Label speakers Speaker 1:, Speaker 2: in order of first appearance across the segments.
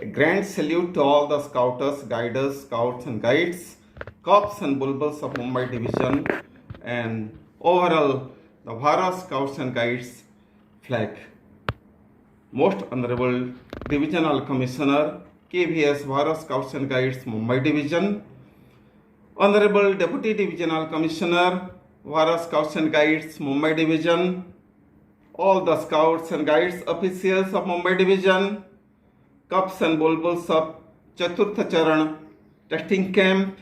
Speaker 1: A grand salute to all the scouters, guiders, scouts and guides, cops and bulbuls of Mumbai Division, and overall the Bharat Scouts and Guides flag. Most Honorable Divisional Commissioner, KVS Bharat Scouts and Guides Mumbai Division, Honorable Deputy Divisional Commissioner, Bharat Scouts and Guides Mumbai Division, all the Scouts and Guides officials of Mumbai Division, Cups and Bulbuls of Chaturtha Charan testing camp,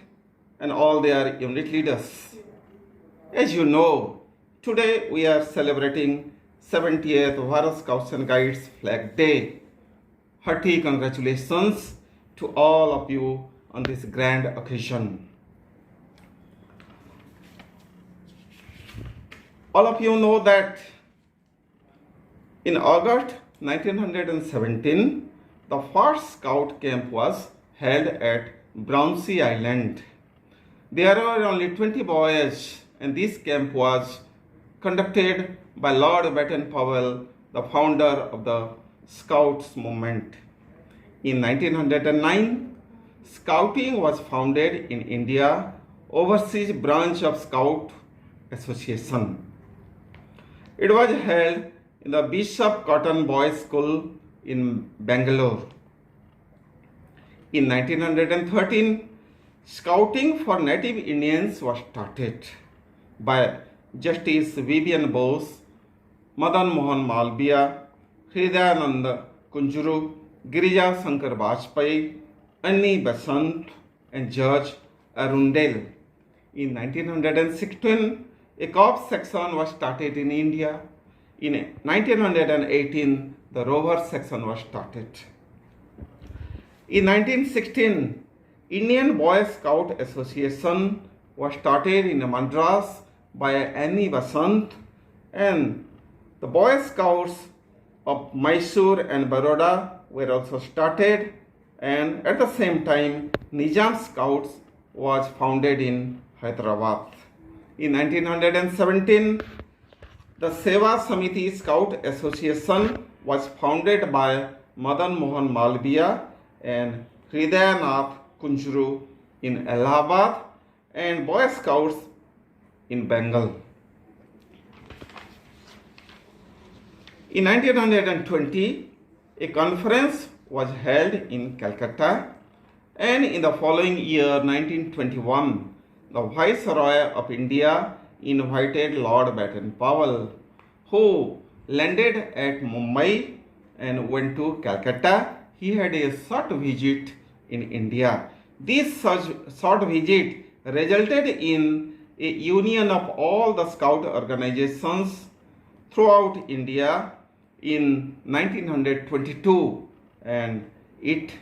Speaker 1: and all their unit leaders. As you know, today we are celebrating 70th Bharat Scouts and Guides Flag Day. Hearty congratulations to all of you on this grand occasion. All of you know that in August 1917, the first scout camp was held at Brownsea Island. There were only 20 boys, and this camp was conducted by Lord Baden-Powell, the founder of the Scouts movement. In 1909, Scouting was founded in India, overseas branch of Scout Association. It was held in the Bishop Cotton Boys School in Bangalore. In 1913, Scouting for Native Indians was started by Justice Vivian Bose, Madan Mohan Malviya, Hridayanand Kunjuru, Girija Shankar Vajpayee, Annie Besant, and Judge Arundel. In 1916, a corps section was started in India. In 1918, the rover section was started. In 1916, Indian Boy Scout Association was started in Madras by Annie Besant, and the Boy Scouts of Mysore and Baroda were also started, and at the same time, Nizam Scouts was founded in Hyderabad. In 1917, the Seva Samiti Scout Association was founded by Madan Mohan Malviya and Hridayanath Kunjuru in Allahabad, and Boy Scouts in Bengal. In 1920, a conference was held in Calcutta, and in the following year, 1921, the Viceroy of India invited Lord Baden-Powell, who landed at Mumbai and went to Calcutta. He had a short visit in India. This short visit resulted in a union of all the scout organizations throughout India in 1922, and it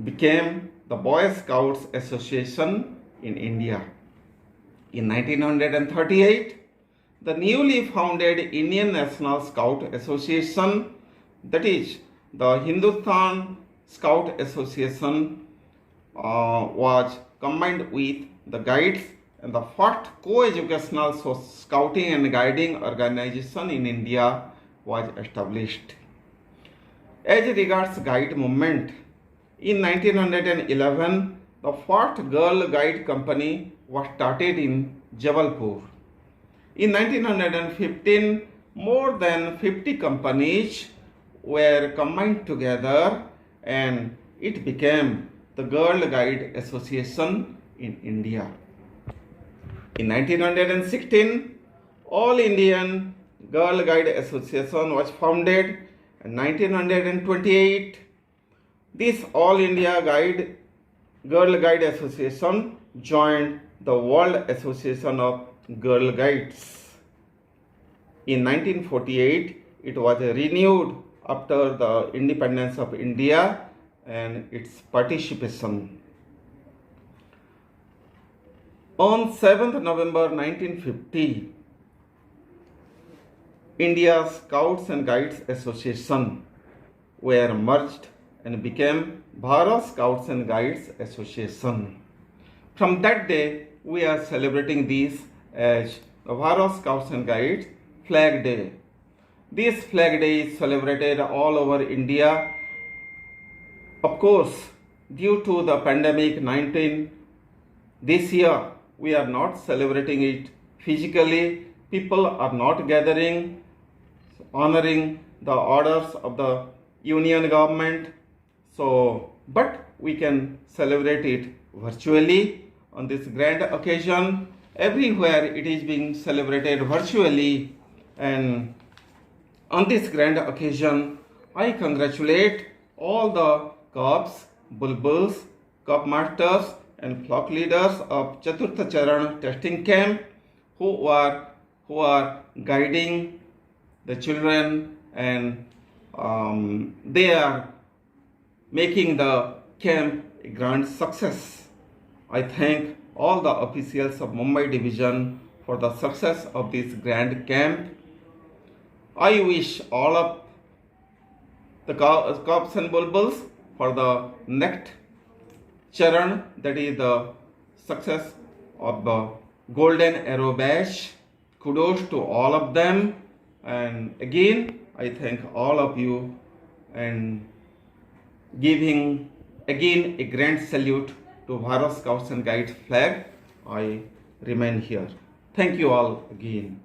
Speaker 1: became the Boy Scouts Association in India. In 1938, the newly founded Indian National Scout Association, that is the Hindustan Scout Association, was combined with the Guides, and the first co-educational scouting and guiding organization in India was established. As regards guide movement, in 1911, the first Girl Guide Company was started in Jabalpur. In 1915, more than 50 companies were combined together, and it became the Girl Guide Association in India. In 1916, All Indian Girl Guide Association was founded. In 1928, this All India Girl Guide Association joined the World Association of Girl Guides. In 1948, it was renewed after the independence of India and its participation. On 7th November 1950, India's Scouts and Guides Association were merged and became Bharat Scouts and Guides Association. From that day, we are celebrating this as the Bharat Scouts and Guides Flag Day. This Flag Day is celebrated all over India Of course, due to the pandemic 19, this year we are not celebrating it physically. People are not gathering, honoring the orders of the union government. So, but we can celebrate it virtually on this grand occasion. Everywhere it is being celebrated virtually, and on this grand occasion, I congratulate all the cubs, bulbuls, cub masters, and flock leaders of Chaturtha Charan testing camp who are guiding the children, and they are making the camp a grand success. I thank all the officials of Mumbai division for the success of this grand camp. I wish all of the cubs and bulbuls for the next Charan, that is the success of the Golden Arrow Bash. Kudos to all of them, and again I thank all of you and giving again a grand salute to Bharat Scouts and Guides flag. I remain here. Thank you all again.